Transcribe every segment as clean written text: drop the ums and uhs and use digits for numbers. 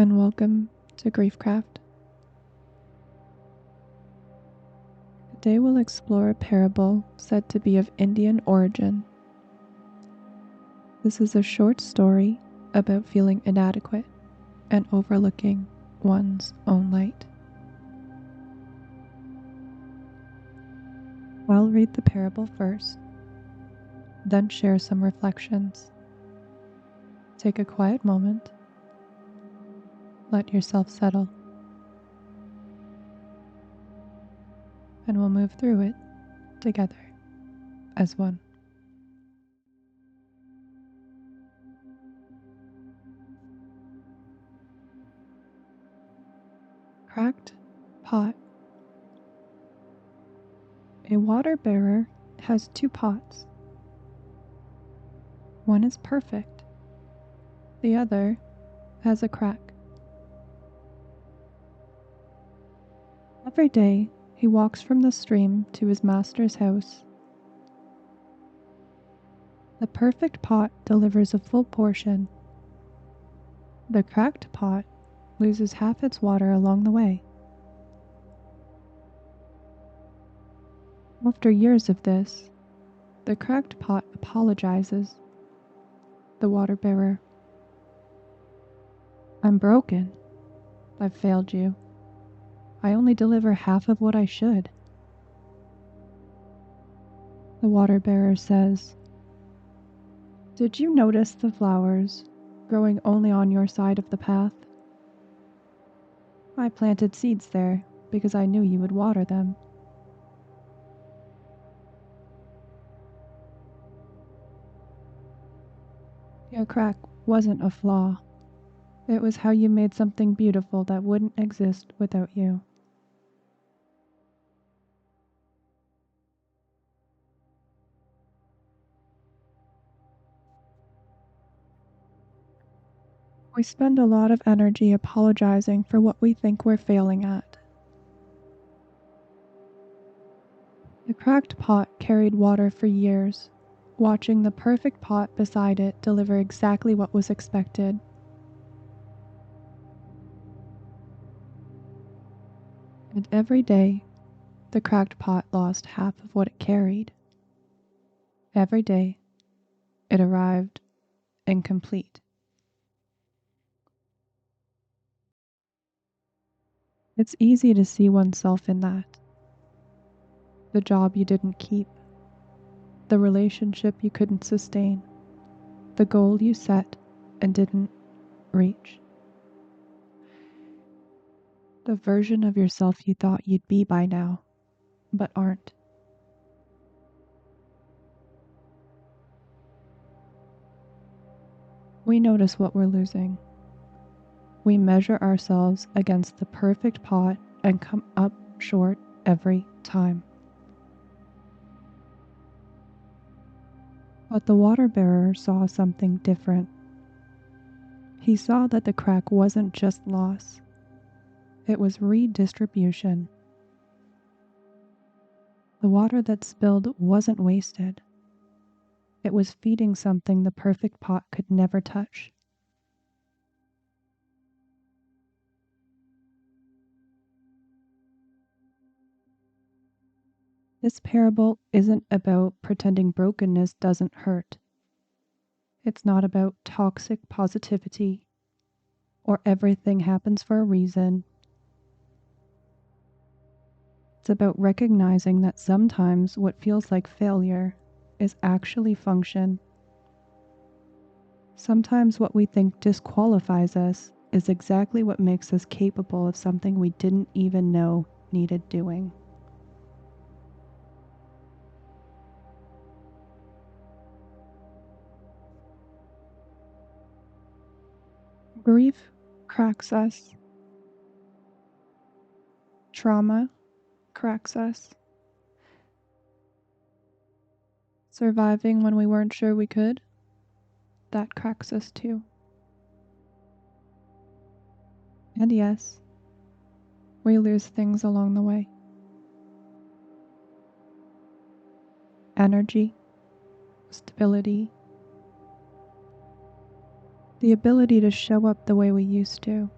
and welcome to Griefcraft. Today we'll explore a parable said to be of Indian origin. This is a short story about feeling inadequate and overlooking one's own light. I'll read the parable first, then share some reflections. Take a quiet moment. Let yourself settle. And we'll move through it together as one. Cracked pot. A water bearer has two pots. One is perfect. The other has a crack. Every day he walks from the stream to his master's house. The perfect pot delivers a full portion. The cracked pot loses half its water along the way. After years of this, the cracked pot apologizes. The water bearer: "I'm broken. I've failed you. I only deliver half of what I should." The water bearer says, "Did you notice the flowers growing only on your side of the path? I planted seeds there because I knew you would water them." Your crack wasn't a flaw. It was how you made something beautiful that wouldn't exist without you. We spend a lot of energy apologizing for what we think we're failing at. The cracked pot carried water for years, watching the perfect pot beside it deliver exactly what was expected. And every day, the cracked pot lost half of what it carried. Every day, it arrived incomplete. It's easy to see oneself in that. The job you didn't keep, the relationship you couldn't sustain, the goal you set and didn't reach, the version of yourself you thought you'd be by now, but aren't. We notice what we're losing. We measure ourselves against the perfect pot and come up short every time. But the water bearer saw something different. He saw that the crack wasn't just loss, it was redistribution. The water that spilled wasn't wasted. It was feeding something the perfect pot could never touch. This parable isn't about pretending brokenness doesn't hurt. It's not about toxic positivity or everything happens for a reason. It's about recognizing that sometimes what feels like failure is actually function. Sometimes what we think disqualifies us is exactly what makes us capable of something we didn't even know needed doing. Grief cracks us. Trauma cracks us. Surviving when we weren't sure we could, that cracks us too. And yes, we lose things along the way. Energy, stability, the ability to show up the way we used to,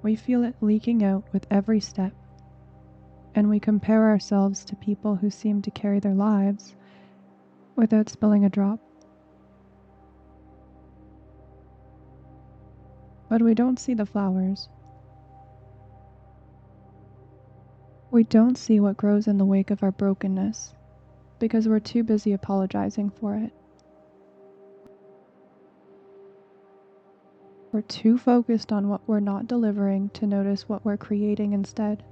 We feel it leaking out with every step, and we compare ourselves to people who seem to carry their lives without spilling a drop. But we don't see the flowers. We don't see what grows in the wake of our brokenness because we're too busy apologizing for it. We're too focused on what we're not delivering to notice what we're creating instead.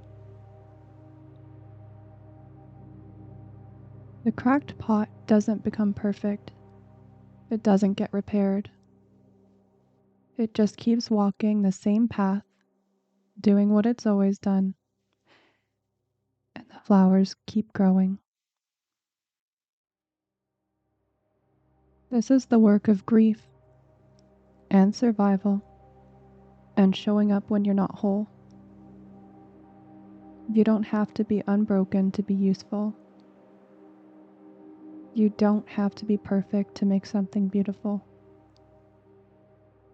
The cracked pot doesn't become perfect. It doesn't get repaired. It just keeps walking the same path, doing what it's always done, and the flowers keep growing. This is the work of grief and survival and showing up when you're not whole. You don't have to be unbroken to be useful. You don't have to be perfect to make something beautiful.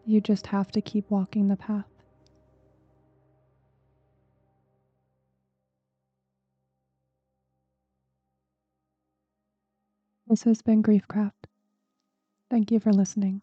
You just have to keep walking the path. This has been Griefcraft. Thank you for listening.